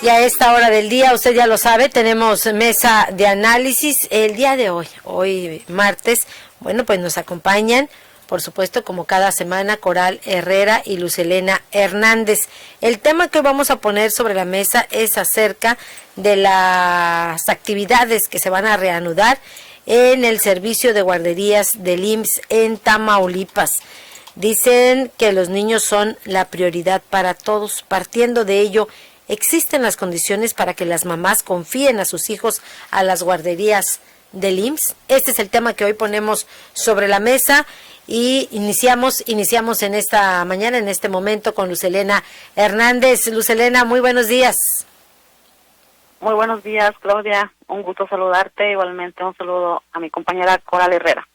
Y a esta hora del día, usted ya lo sabe, tenemos mesa de análisis. El día de hoy martes, bueno, pues nos acompañan, por supuesto, como cada semana, Coral Herrera y Lucelena Hernández. El tema que hoy vamos a poner sobre la mesa es acerca de las actividades que se van a reanudar en el servicio de guarderías del IMSS en Tamaulipas. Dicen que los niños son la prioridad para todos. Partiendo de ello, ¿existen las condiciones para que las mamás confíen a sus hijos a las guarderías del IMSS? Este es el tema que hoy ponemos sobre la mesa y iniciamos en esta mañana, en este momento, con Lucelena Hernández. Lucelena, muy buenos días. Muy buenos días, Claudia. Un gusto saludarte. Igualmente un saludo a mi compañera Coral Herrera.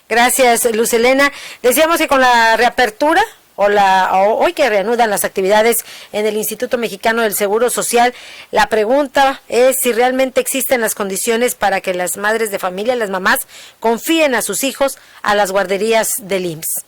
Gracias, Lucelena. Decíamos que con la reapertura hoy que reanudan las actividades en el Instituto Mexicano del Seguro Social, la pregunta es si realmente existen las condiciones para que las madres de familia, las mamás, confíen a sus hijos a las guarderías del IMSS.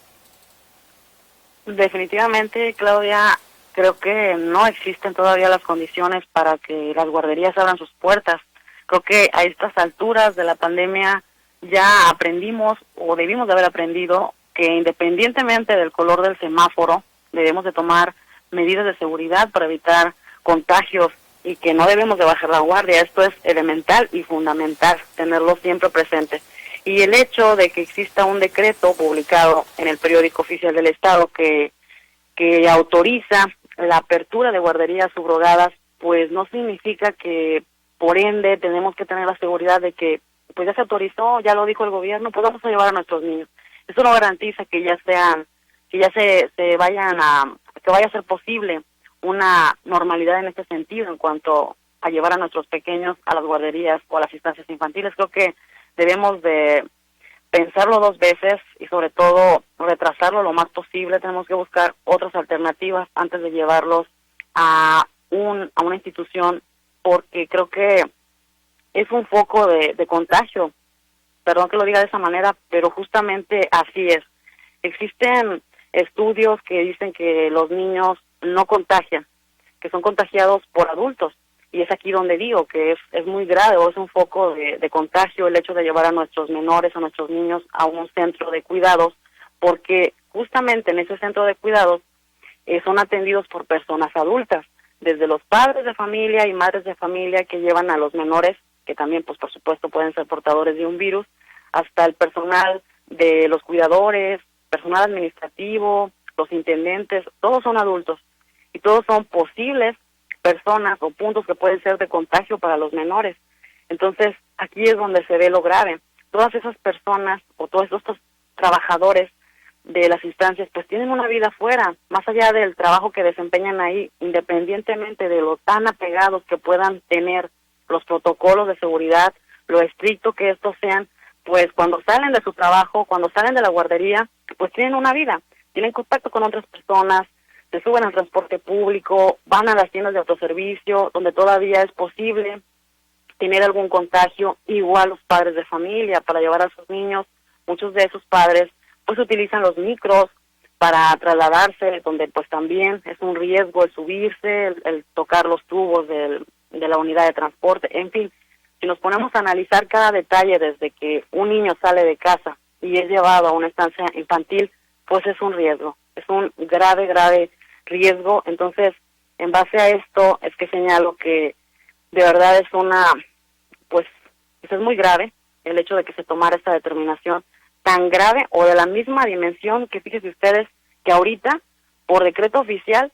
Definitivamente, Claudia, creo que no existen todavía las condiciones para que las guarderías abran sus puertas. Creo que a estas alturas de la pandemia ya aprendimos, o debimos de haber aprendido, que independientemente del color del semáforo, debemos de tomar medidas de seguridad para evitar contagios y que no debemos de bajar la guardia. Esto es elemental y fundamental, tenerlo siempre presente. Y el hecho de que exista un decreto publicado en el periódico oficial del Estado que autoriza la apertura de guarderías subrogadas, pues no significa que, por ende, tenemos que tener la seguridad de que pues ya se autorizó, ya lo dijo el gobierno, pues vamos a llevar a nuestros niños. Eso no garantiza que se vaya a ser posible una normalidad en este sentido en cuanto a llevar a nuestros pequeños a las guarderías o a las instancias infantiles. Creo que debemos de pensarlo dos veces y sobre todo retrasarlo lo más posible. Tenemos que buscar otras alternativas antes de llevarlos a una institución, porque creo que es un foco de contagio. Perdón que lo diga de esa manera, pero justamente así es. Existen estudios que dicen que los niños no contagian, que son contagiados por adultos, y es aquí donde digo que es muy grave, o es un foco de contagio el hecho de llevar a nuestros menores, a nuestros niños a un centro de cuidados, porque justamente en ese centro de cuidados son atendidos por personas adultas, desde los padres de familia y madres de familia que llevan a los menores, que también, pues por supuesto, pueden ser portadores de un virus, hasta el personal de los cuidadores, personal administrativo, los intendentes, todos son adultos y todos son posibles personas o puntos que pueden ser de contagio para los menores. Entonces, aquí es donde se ve lo grave. Todas esas personas o todos estos trabajadores de las instancias pues tienen una vida fuera, más allá del trabajo que desempeñan ahí, independientemente de lo tan apegados que puedan tener los protocolos de seguridad, lo estricto que estos sean, pues cuando salen de su trabajo, cuando salen de la guardería, pues tienen una vida, tienen contacto con otras personas, se suben al transporte público, van a las tiendas de autoservicio, donde todavía es posible tener algún contagio, igual los padres de familia para llevar a sus niños. Muchos de esos padres pues utilizan los micros para trasladarse, donde pues también es un riesgo el subirse, el tocar los tubos de la unidad de transporte. En fin, si nos ponemos a analizar cada detalle desde que un niño sale de casa y es llevado a una estancia infantil, pues es un riesgo, es un grave riesgo. Entonces, en base a esto es que señalo que de verdad es es muy grave el hecho de que se tomara esta determinación tan grave o de la misma dimensión que, fíjense ustedes, que ahorita, por decreto oficial,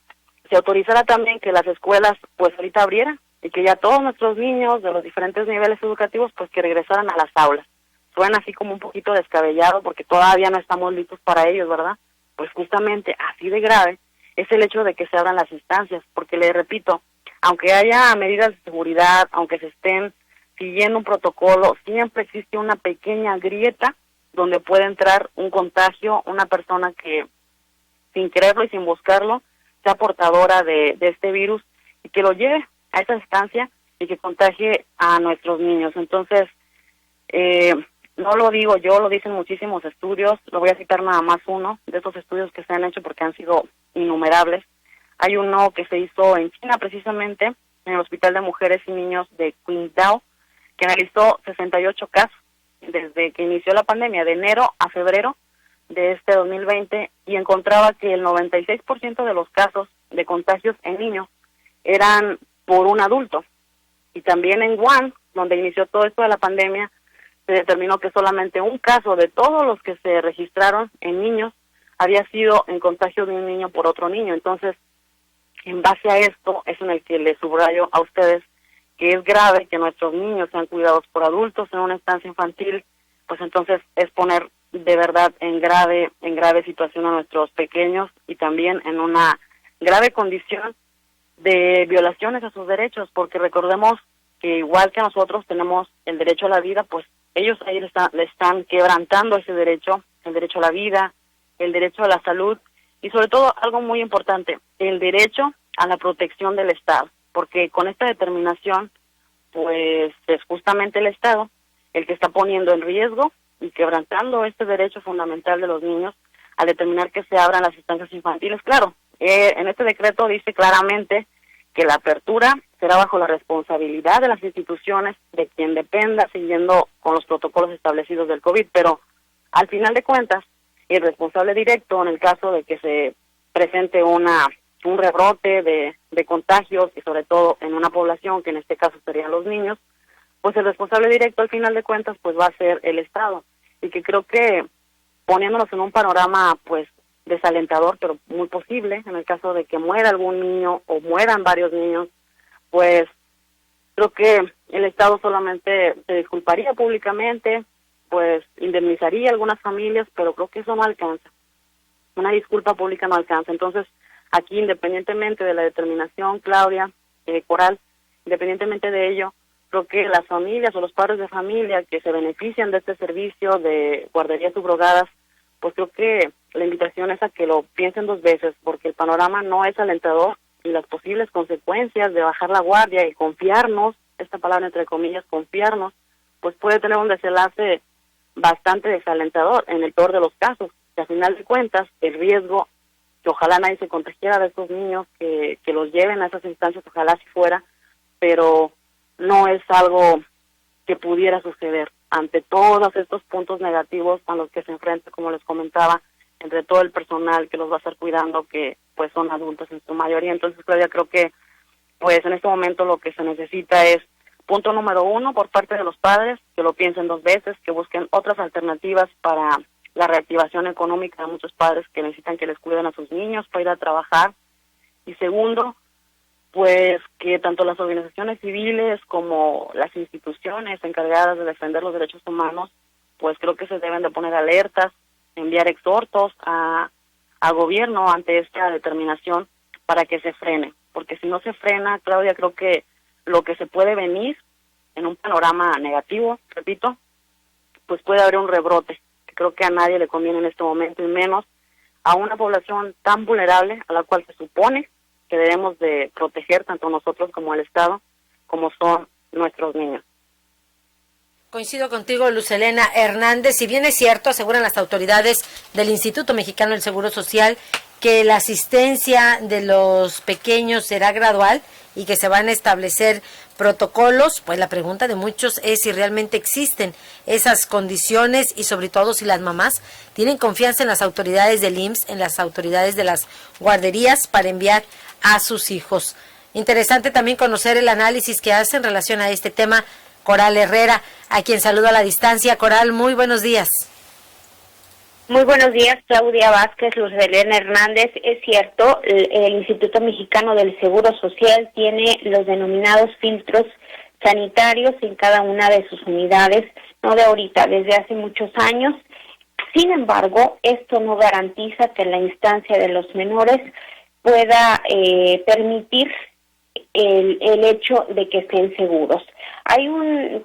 se autorizará también que las escuelas pues ahorita abrieran y que ya todos nuestros niños de los diferentes niveles educativos pues que regresaran a las aulas. Suena así como un poquito descabellado porque todavía no estamos listos para ellos, ¿verdad? Pues justamente así de grave es el hecho de que se abran las instancias, porque les repito, aunque haya medidas de seguridad, aunque se estén siguiendo un protocolo, siempre existe una pequeña grieta donde puede entrar un contagio, una persona que sin quererlo y sin buscarlo sea portadora de este virus y que lo lleve a esa instancia y que contagie a nuestros niños. Entonces, no lo digo yo, lo dicen muchísimos estudios, lo voy a citar nada más uno de esos estudios que se han hecho porque han sido innumerables. Hay uno que se hizo en China precisamente, en el Hospital de Mujeres y Niños de Qingdao, que analizó 68 casos desde que inició la pandemia, de enero a febrero de este 2020, y encontraba que el 96% de los casos de contagios en niños eran por un adulto. Y también en Wuhan, donde inició todo esto de la pandemia, se determinó que solamente un caso de todos los que se registraron en niños había sido en contagio de un niño por otro niño. Entonces, en base a esto, es en el que les subrayo a ustedes que es grave que nuestros niños sean cuidados por adultos en una estancia infantil, pues entonces es poner de verdad en grave situación a nuestros pequeños y también en una grave condición de violaciones a sus derechos, porque recordemos que igual que nosotros tenemos el derecho a la vida, pues ellos ahí le están quebrantando ese derecho, el derecho a la vida, el derecho a la salud y sobre todo algo muy importante, el derecho a la protección del Estado, porque con esta determinación pues es justamente el Estado el que está poniendo en riesgo y quebrantando este derecho fundamental de los niños al determinar que se abran las estancias infantiles. Claro, en este decreto dice claramente que la apertura será bajo la responsabilidad de las instituciones, de quien dependa, siguiendo con los protocolos establecidos del COVID, pero al final de cuentas, el responsable directo, en el caso de que se presente un rebrote de contagios, y sobre todo en una población, que en este caso serían los niños, pues el responsable directo, al final de cuentas, pues va a ser el Estado, y que creo que poniéndonos en un panorama, pues, desalentador, pero muy posible, en el caso de que muera algún niño o mueran varios niños, pues creo que el Estado solamente se disculparía públicamente, pues indemnizaría a algunas familias, pero creo que eso no alcanza. Una disculpa pública no alcanza. Entonces, aquí, independientemente de la determinación, Claudia, Coral, independientemente de ello, creo que las familias o los padres de familia que se benefician de este servicio de guarderías subrogadas, pues creo que la invitación es a que lo piensen dos veces, porque el panorama no es alentador y las posibles consecuencias de bajar la guardia y confiarnos, esta palabra entre comillas, confiarnos, pues puede tener un desenlace bastante desalentador en el peor de los casos, que al final de cuentas el riesgo, que ojalá nadie se contagiara de estos niños, que los lleven a esas instancias, ojalá si fuera, pero no es algo que pudiera suceder ante todos estos puntos negativos a los que se enfrenta, como les comentaba, entre todo el personal que los va a estar cuidando, que pues son adultos en su mayoría. Entonces, Claudia, creo que pues en este momento lo que se necesita es, punto número 1, por parte de los padres, que lo piensen dos veces, que busquen otras alternativas para la reactivación económica de muchos padres que necesitan que les cuiden a sus niños para ir a trabajar. Y segundo, pues que tanto las organizaciones civiles como las instituciones encargadas de defender los derechos humanos, pues creo que se deben de poner alertas, enviar exhortos a gobierno ante esta determinación para que se frene, porque si no se frena, Claudia, creo que lo que se puede venir en un panorama negativo, repito, pues puede haber un rebrote, que creo que a nadie le conviene en este momento, y menos a una población tan vulnerable a la cual se supone que debemos de proteger tanto nosotros como el Estado, como son nuestros niños. Coincido contigo, Luz Helena Hernández. Si bien es cierto, aseguran las autoridades del Instituto Mexicano del Seguro Social que la asistencia de los pequeños será gradual y que se van a establecer protocolos, pues la pregunta de muchos es si realmente existen esas condiciones y sobre todo si las mamás tienen confianza en las autoridades del IMSS, en las autoridades de las guarderías para enviar a sus hijos. Interesante también conocer el análisis que hace en relación a este tema Coral Herrera, a quien saludo a la distancia. Coral, muy buenos días. Muy buenos días, Claudia Vázquez, Luz Helena Hernández. Es cierto, el Instituto Mexicano del Seguro Social tiene los denominados filtros sanitarios en cada una de sus unidades, no de ahorita, desde hace muchos años. Sin embargo, esto no garantiza que la instancia de los menores pueda permitir el hecho de que estén seguros. Hay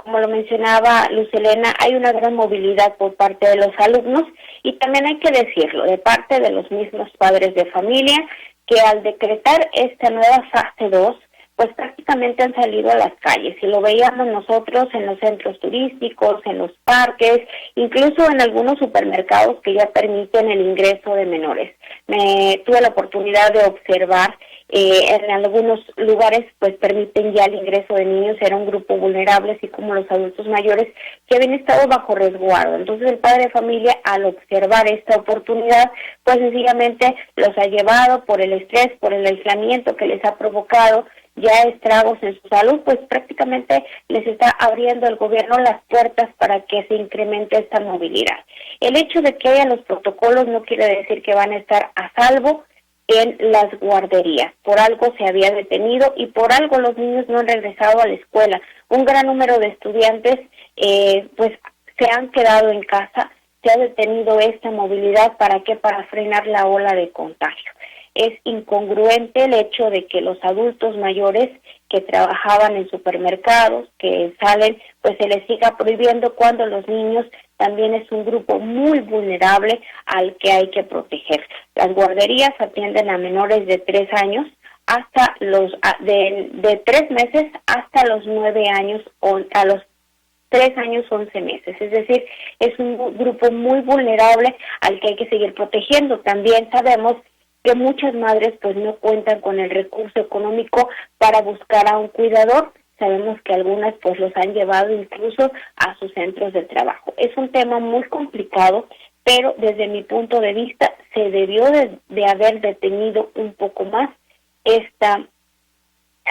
como lo mencionaba Luz Helena, hay una gran movilidad por parte de los alumnos y también hay que decirlo, de parte de los mismos padres de familia, que al decretar esta nueva fase 2, pues prácticamente han salido a las calles y lo veíamos nosotros en los centros turísticos, en los parques, incluso en algunos supermercados que ya permiten el ingreso de menores. Tuve la oportunidad de observar en algunos lugares pues permiten ya el ingreso de niños, era un grupo vulnerable, así como los adultos mayores que habían estado bajo resguardo. Entonces el padre de familia, al observar esta oportunidad, pues sencillamente los ha llevado por el estrés, por el aislamiento que les ha provocado ya estragos en su salud, pues prácticamente les está abriendo el gobierno las puertas para que se incremente esta movilidad. El hecho de que haya los protocolos no quiere decir que van a estar a salvo en las guarderías. Por algo se había detenido y por algo los niños no han regresado a la escuela. Un gran número de estudiantes pues se han quedado en casa. Se ha detenido esta movilidad, ¿para qué? Para frenar la ola de contagio. Es incongruente el hecho de que los adultos mayores que trabajaban en supermercados, que salen, pues se les siga prohibiendo, cuando los niños también es un grupo muy vulnerable al que hay que proteger. Las guarderías atienden a menores de 3 años hasta los de 3 meses hasta los 9 años, o a los 3 años 11 meses, es decir, es un grupo muy vulnerable al que hay que seguir protegiendo. También sabemos que muchas madres pues no cuentan con el recurso económico para buscar a un cuidador. Sabemos que algunas pues los han llevado incluso a sus centros de trabajo. Es un tema muy complicado, pero desde mi punto de vista se debió de haber detenido un poco más esta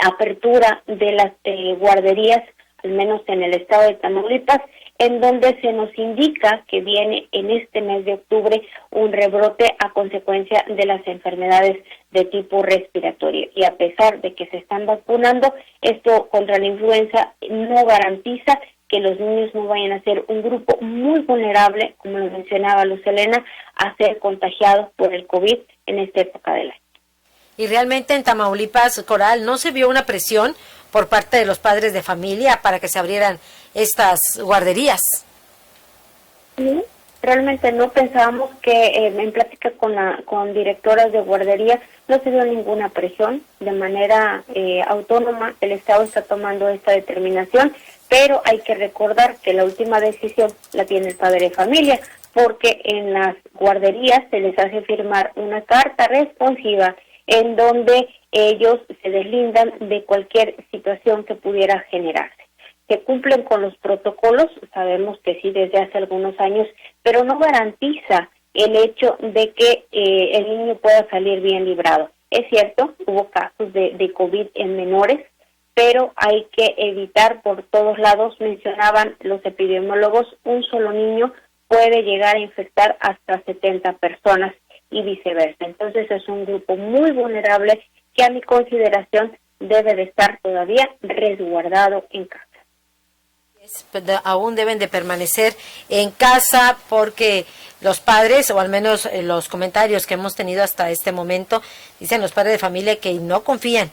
apertura de las guarderías, al menos en el estado de Tamaulipas, en donde se nos indica que viene en este mes de octubre un rebrote a consecuencia de las enfermedades de tipo respiratorio. Y a pesar de que se están vacunando, esto contra la influenza no garantiza que los niños no vayan a ser un grupo muy vulnerable, como lo mencionaba Luz Helena, a ser contagiados por el COVID en esta época del año. Y realmente en Tamaulipas, Coral, ¿no se vio una presión por parte de los padres de familia para que se abrieran estas guarderías? Sí, realmente no. Pensábamos que en plática con directoras de guarderías no se dio ninguna presión. De manera autónoma el Estado está tomando esta determinación, pero hay que recordar que la última decisión la tiene el padre de familia, porque en las guarderías se les hace firmar una carta responsiva en donde ellos se deslindan de cualquier situación que pudiera generarse. Se cumplen con los protocolos, sabemos que sí desde hace algunos años, pero no garantiza el hecho de que el niño pueda salir bien librado. Es cierto, hubo casos de COVID en menores, pero hay que evitar por todos lados, mencionaban los epidemiólogos, un solo niño puede llegar a infectar hasta 70 personas y viceversa. Entonces es un grupo muy vulnerable que a mi consideración debe de estar todavía resguardado en casa. Aún deben de permanecer en casa porque los padres, o al menos los comentarios que hemos tenido hasta este momento, dicen los padres de familia que no confían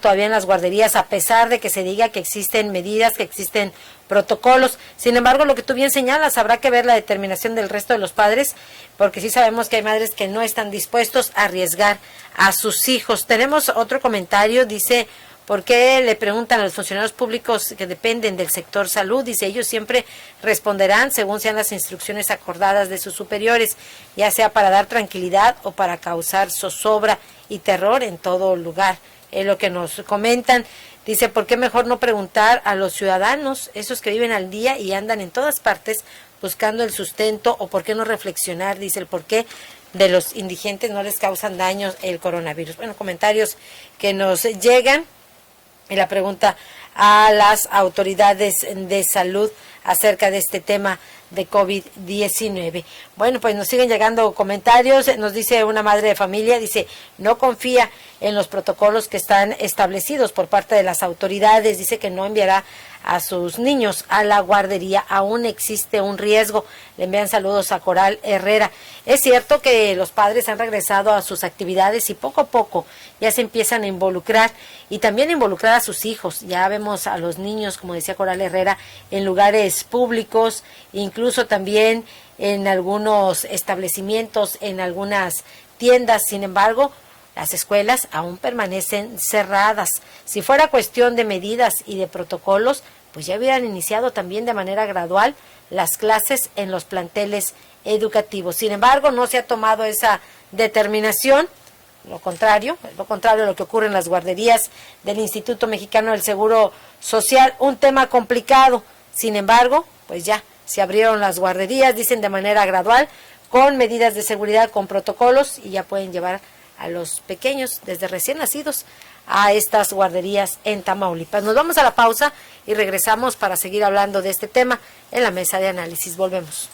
todavía en las guarderías, a pesar de que se diga que existen medidas, que existen protocolos. Sin embargo, lo que tú bien señalas, habrá que ver la determinación del resto de los padres, porque sí sabemos que hay madres que no están dispuestos a arriesgar a sus hijos. Tenemos otro comentario, dice: ¿por qué le preguntan a los funcionarios públicos que dependen del sector salud? Dice, ellos siempre responderán según sean las instrucciones acordadas de sus superiores, ya sea para dar tranquilidad o para causar zozobra y terror en todo lugar. Es lo que nos comentan. Dice, ¿por qué mejor no preguntar a los ciudadanos, esos que viven al día y andan en todas partes buscando el sustento? ¿O por qué no reflexionar? Dice, el por qué de los indigentes no les causan daños el coronavirus. Bueno, comentarios que nos llegan. Y la pregunta a las autoridades de salud acerca de este tema de COVID-19. Bueno, pues nos siguen llegando comentarios. Nos dice una madre de familia, dice, no confía en los protocolos que están establecidos por parte de las autoridades. Dice que no enviará a sus niños a la guardería. Aún existe un riesgo. Le envían saludos a Coral Herrera. Es cierto que los padres han regresado a sus actividades y poco a poco ya se empiezan a involucrar y también involucrar a sus hijos. Ya vemos a los niños, como decía Coral Herrera, en lugares públicos, incluso también en algunos establecimientos, en algunas tiendas. Sin embargo, las escuelas aún permanecen cerradas. Si fuera cuestión de medidas y de protocolos, pues ya hubieran iniciado también de manera gradual las clases en los planteles educativos. Sin embargo, no se ha tomado esa determinación lo contrario de lo que ocurre en las guarderías del Instituto Mexicano del Seguro Social, un tema complicado. Sin embargo, pues ya se abrieron las guarderías, dicen de manera gradual, con medidas de seguridad, con protocolos, y ya pueden llevar a los pequeños, desde recién nacidos, a estas guarderías en Tamaulipas. Nos vamos a la pausa y regresamos para seguir hablando de este tema en la mesa de análisis. Volvemos.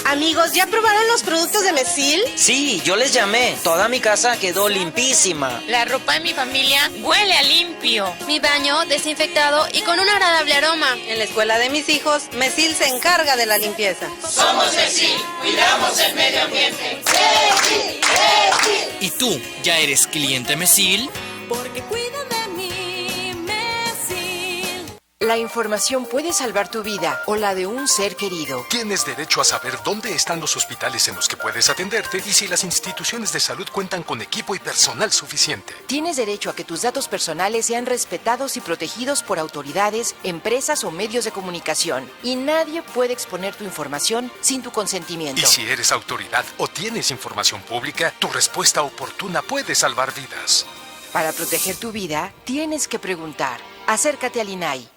Amigos, ¿ya probaron los productos de Mesil? Sí, yo les llamé. Toda mi casa quedó limpísima. La ropa de mi familia huele a limpio. Mi baño desinfectado y con un agradable aroma. En la escuela de mis hijos, Mesil se encarga de la limpieza. Somos Mesil, cuidamos el medio ambiente. ¡Mesil! ¡Mesil! ¿Y tú, ya eres cliente Mesil? Porque cuida de mí, Mesil. La información puede salvar tu vida o la de un ser querido. Tienes derecho a saber dónde están los hospitales en los que puedes atenderte y si las instituciones de salud cuentan con equipo y personal suficiente. Tienes derecho a que tus datos personales sean respetados y protegidos por autoridades, empresas o medios de comunicación. Y nadie puede exponer tu información sin tu consentimiento. Y si eres autoridad o tienes información pública, tu respuesta oportuna puede salvar vidas. Para proteger tu vida, tienes que preguntar. Acércate al INAI.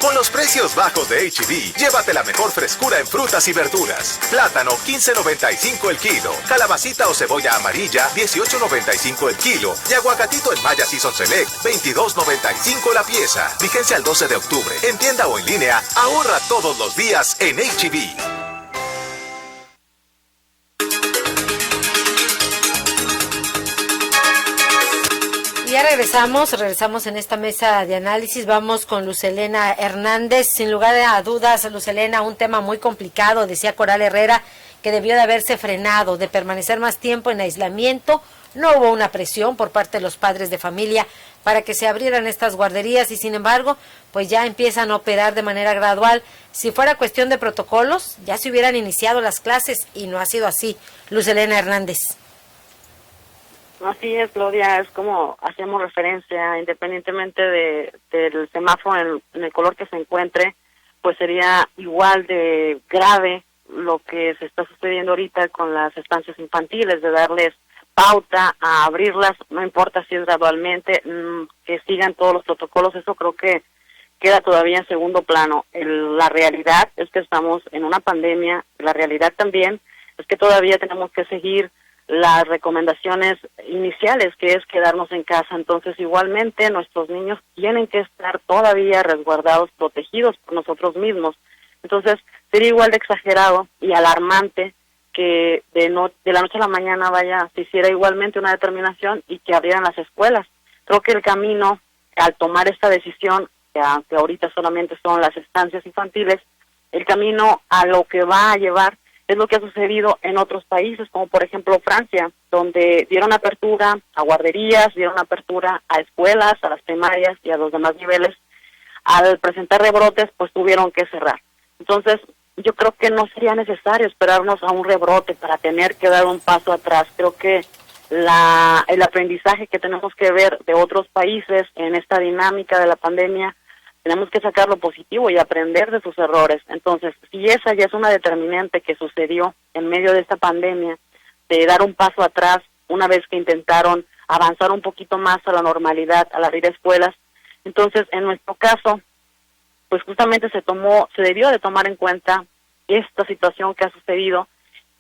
Con los precios bajos de H-E-B, llévate la mejor frescura en frutas y verduras. Plátano, $15.95 el kilo. Calabacita o cebolla amarilla, $18.95 el kilo. Y aguacatito en Maya Season Select, $22.95 la pieza. Vigencia el 12 de octubre. En tienda o en línea, ahorra todos los días en H-E-B. Ya regresamos en esta mesa de análisis. Vamos con Luz Helena Hernández. Sin lugar a dudas, Luz Helena, un tema muy complicado, decía Coral Herrera, que debió de haberse frenado, de permanecer más tiempo en aislamiento. No hubo una presión por parte de los padres de familia para que se abrieran estas guarderías y sin embargo, pues ya empiezan a operar de manera gradual. Si fuera cuestión de protocolos, ya se hubieran iniciado las clases y no ha sido así. Luz Helena Hernández. Así es, Claudia, es como hacemos referencia, independientemente del semáforo en el color que se encuentre, pues sería igual de grave lo que se está sucediendo ahorita con las estancias infantiles, de darles pauta a abrirlas, no importa si es gradualmente, que sigan todos los protocolos, eso creo que queda todavía en segundo plano. La realidad es que estamos en una pandemia, la realidad también es que todavía tenemos que seguir las recomendaciones iniciales, que es quedarnos en casa. Entonces, igualmente, nuestros niños tienen que estar todavía resguardados, protegidos por nosotros mismos. Entonces, sería igual de exagerado y alarmante que de la noche a la mañana se hiciera igualmente una determinación y que abrieran las escuelas. Creo que el camino, al tomar esta decisión, que ahorita solamente son las estancias infantiles, el camino a lo que va a llevar es lo que ha sucedido en otros países, como por ejemplo Francia, donde dieron apertura a guarderías, dieron apertura a escuelas, a las primarias y a los demás niveles. Al presentar rebrotes, pues tuvieron que cerrar. Entonces, yo creo que no sería necesario esperarnos a un rebrote para tener que dar un paso atrás. Creo que el aprendizaje que tenemos que ver de otros países en esta dinámica de la pandemia, tenemos que sacar lo positivo y aprender de sus errores. Entonces, si esa ya es una determinante que sucedió en medio de esta pandemia, de dar un paso atrás una vez que intentaron avanzar un poquito más a la normalidad, al abrir escuelas, entonces, en nuestro caso, pues justamente se debió de tomar en cuenta esta situación que ha sucedido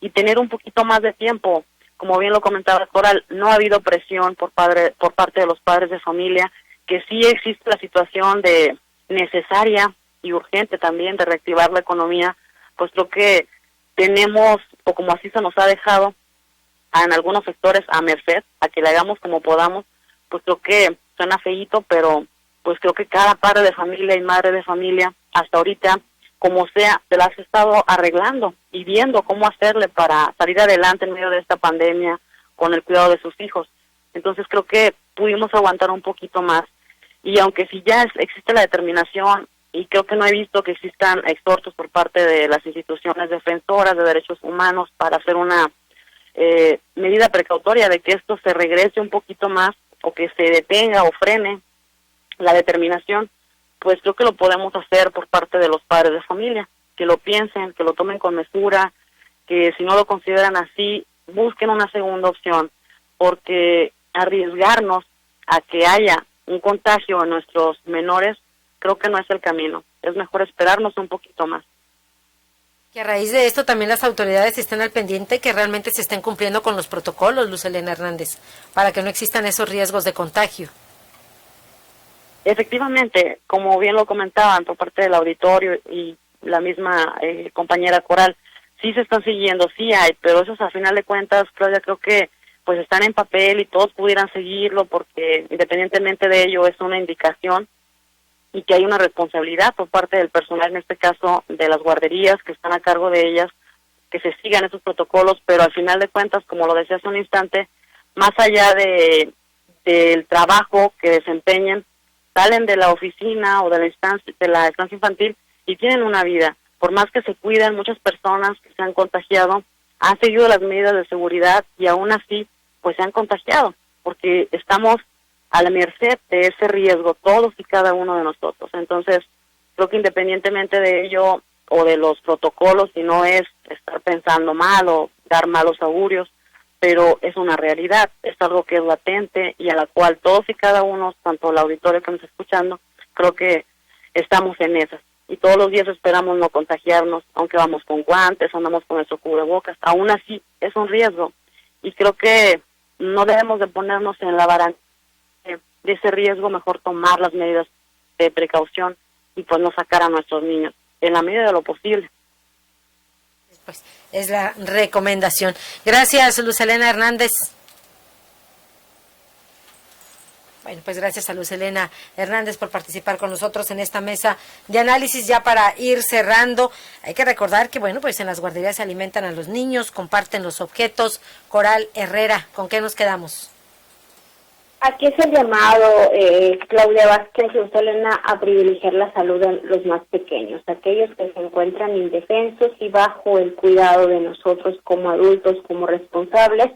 y tener un poquito más de tiempo. Como bien lo comentaba Coral, no ha habido presión por parte de los padres de familia, que sí existe la situación de necesaria y urgente también de reactivar la economía, pues creo que tenemos, o como así se nos ha dejado en algunos sectores a merced, a que le hagamos como podamos, pues creo que suena feíto, pero pues creo que cada padre de familia y madre de familia, hasta ahorita, como sea, se las ha estado arreglando y viendo cómo hacerle para salir adelante en medio de esta pandemia con el cuidado de sus hijos. Entonces creo que pudimos aguantar un poquito más. Y aunque si ya existe la determinación, y creo que no he visto que existan exhortos por parte de las instituciones defensoras de derechos humanos para hacer una medida precautoria de que esto se regrese un poquito más, o que se detenga o frene la determinación, pues creo que lo podemos hacer por parte de los padres de familia. que lo piensen, que lo tomen con mesura, que si no lo consideran así, busquen una segunda opción, porque arriesgarnos a que haya un contagio en nuestros menores, creo que no es el camino. Es mejor esperarnos un poquito más. Que a raíz de esto también las autoridades estén al pendiente, que realmente se estén cumpliendo con los protocolos, Luz Helena Hernández, para que no existan esos riesgos de contagio. Efectivamente, como bien lo comentaban por parte del auditorio y la misma compañera Coral, sí se están siguiendo, sí hay, pero esos a final de cuentas, Claudia, creo que pues están en papel y todos pudieran seguirlo porque independientemente de ello es una indicación y que hay una responsabilidad por parte del personal, en este caso de las guarderías que están a cargo de ellas, que se sigan esos protocolos, pero al final de cuentas, como lo decía hace un instante, más allá del trabajo que desempeñen, salen de la oficina o de la estancia infantil y tienen una vida. Por más que se cuiden, muchas personas que se han contagiado han seguido las medidas de seguridad y aún así pues se han contagiado, porque estamos a la merced de ese riesgo, todos y cada uno de nosotros. Entonces, creo que independientemente de ello o de los protocolos, si no es estar pensando mal o dar malos augurios, pero es una realidad, es algo que es latente y a la cual todos y cada uno, tanto el auditorio que nos está escuchando, creo que estamos en esas. Y todos los días esperamos no contagiarnos, aunque vamos con guantes, andamos con nuestro cubrebocas, aún así es un riesgo. Y creo que no debemos de ponernos en la barandilla de ese riesgo, mejor tomar las medidas de precaución y pues no sacar a nuestros niños en la medida de lo posible. Pues es la recomendación. Gracias, Luz Helena Hernández. Bueno, pues gracias a Luz Helena Hernández por participar con nosotros en esta mesa de análisis. Ya para ir cerrando, hay que recordar que, bueno, pues en las guarderías se alimentan a los niños, comparten los objetos. Coral Herrera, ¿con qué nos quedamos? Aquí es el llamado, Claudia Vázquez, Luz Helena, a privilegiar la salud de los más pequeños, aquellos que se encuentran indefensos y bajo el cuidado de nosotros como adultos, como responsables.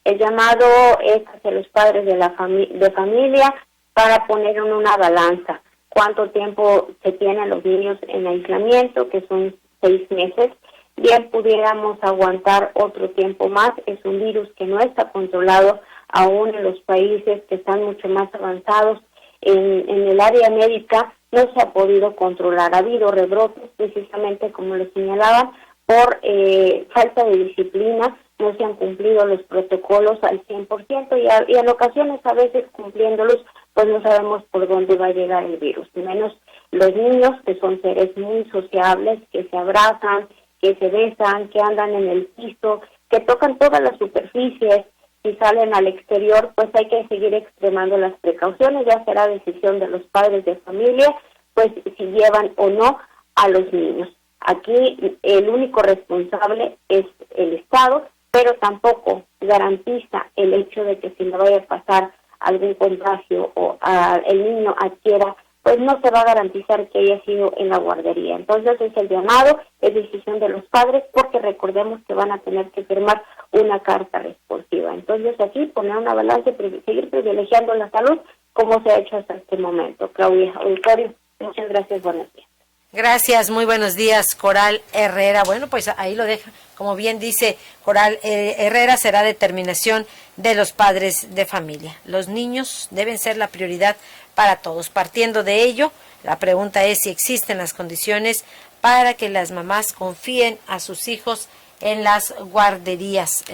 El llamado es hacia los padres de familia para poner en una balanza cuánto tiempo se tienen los niños en aislamiento, que son 6 meses. Bien pudiéramos aguantar otro tiempo más, es un virus que no está controlado aún en los países que están mucho más avanzados en el área médica, no se ha podido controlar. Ha habido rebrotes, precisamente como lo señalaban, por falta de disciplina, no se han cumplido los protocolos al 100% y en ocasiones, a veces cumpliéndolos, pues no sabemos por dónde va a llegar el virus, menos los niños, que son seres muy sociables, que se abrazan, que se besan, que andan en el piso, que tocan todas las superficies. Si salen al exterior, pues hay que seguir extremando las precauciones, ya será decisión de los padres de familia, pues si llevan o no a los niños. Aquí el único responsable es el Estado, pero tampoco garantiza el hecho de que si le vaya a pasar algún contagio o el niño adquiera, pues no se va a garantizar que haya sido en la guardería. Entonces es el llamado, es decisión de los padres, porque recordemos que van a tener que firmar una carta responsiva. Entonces aquí poner una balanza y seguir privilegiando la salud como se ha hecho hasta este momento. Claudia, auditorio, muchas gracias, buenos días. Gracias, muy buenos días, Coral Herrera. Bueno, pues ahí lo deja, como bien dice Coral Herrera, será determinación de los padres de familia. Los niños deben ser la prioridad para todos. Partiendo de ello, la pregunta es si existen las condiciones para que las mamás confíen a sus hijos en las guarderías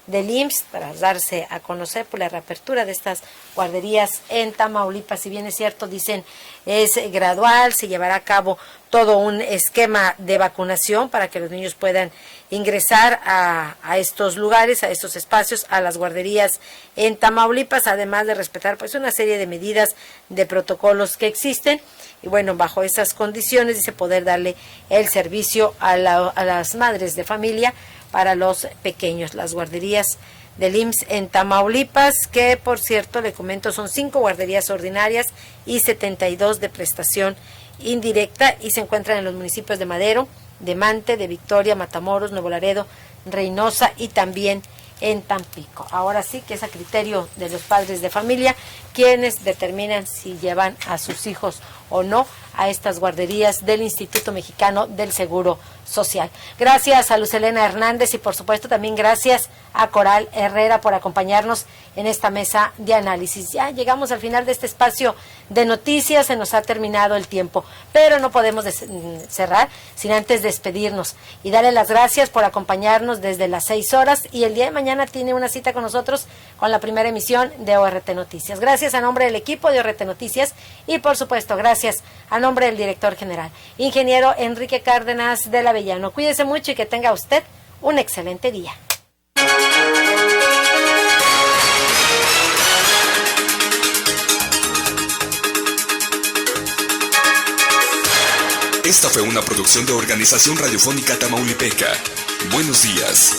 del IMSS, para darse a conocer por la reapertura de estas guarderías en Tamaulipas. Si bien es cierto, dicen, es gradual, se llevará a cabo todo un esquema de vacunación para que los niños puedan ingresar a estos lugares, a estos espacios, a las guarderías en Tamaulipas, además de respetar pues una serie de medidas, de protocolos que existen. Y bueno, bajo esas condiciones dice poder darle el servicio a las madres de familia para los pequeños. Las guarderías del IMSS en Tamaulipas, que por cierto le comento son 5 guarderías ordinarias y 72 de prestación indirecta, y se encuentran en los municipios de Madero, de Mante, de Victoria, Matamoros, Nuevo Laredo, Reynosa y también en Tampico. Ahora sí que es a criterio de los padres de familia quienes determinan si llevan a sus hijos o no a estas guarderías del Instituto Mexicano del Seguro Social. Gracias a Luz Helena Hernández y por supuesto también gracias a Coral Herrera por acompañarnos en esta mesa de análisis. Ya llegamos al final de este espacio de noticias, se nos ha terminado el tiempo, pero no podemos cerrar sin antes despedirnos y darle las gracias por acompañarnos desde las 6 horas y el día de mañana tiene una cita con nosotros con la primera emisión de ORT Noticias. Gracias a nombre del equipo de ORT Noticias y por supuesto gracias a nombre del director general, ingeniero Enrique Cárdenas del Avellano. Cuídese mucho y que tenga usted un excelente día. Esta fue una producción de Organización Radiofónica Tamaulipeca. Buenos días.